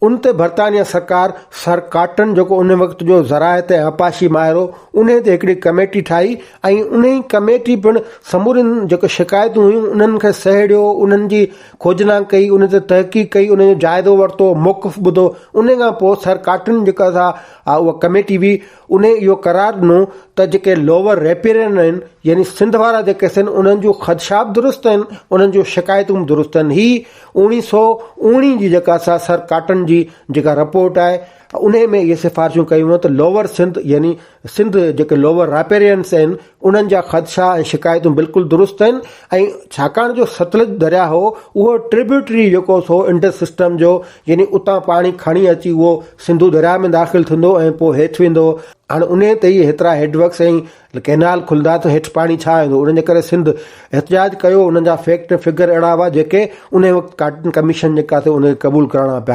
उन ते बरतानिया सरकार सर काटन जेको उन वक़्त जो ज़रायत ऐं आपाशी माहिर हो उन ते हिकिड़ी कमेटी ठाही ऐं उन ई कमेटी पिणु समूरियुनि जेके शिकायतूं हुयूं उन्हनि खे सहेड़ियो, उन्हनि जी खोजना कई, उन ते तहक़ीक़ कई, उन जो जाइज़ो वरितो, मौक़िफ़ ॿुधो। उन खां पोइ सर काटन जेका उहा कमेटी हुई उन इहो करार ॾिनो त जेके लोअर रेपेरियन आहिनि यानी सिंध वारा जेके आहिनि उन्हनि जूं ख़दशात दुरुस्त आहिनि, उन्हनि जूं शिकायतूं बि दुरुस्त आहिनि। ही 1919 जी जेका सर काटन जी जेका रिपोर्ट आहे उन में इहे सिफ़ारिशूं कयूं त लोअर सिंध यानी सिंध जेके लोअर रेपेरियंस आहिनि उन्हनि जा ख़दशा ऐं शिकायतूं बिल्कुलु दुरुस्त आहिनि। ऐं छाकाणि जो सतलुज दरिया हो उहो ट्रिब्यूटरी जेको हो इंटर सिस्टम जो यानी उतां पाणी खणी अची उहो सिंधू दरिया में दाख़िल थींदो ऐं पोइ हेठि वेंदो। हाणे उन ते ई हेतिरा हेडवर्क्स ऐं कैनाल खुलंदा त हेठि पाणी छा वेंदो। उन जे करे सिंध एहतिजाज कयो, उन्हनि जा फैक्ट फिगर अहिड़ा हुआ जेके उन वक़्तु काटन कमीशन जेका उन क़बूल करणा पिया।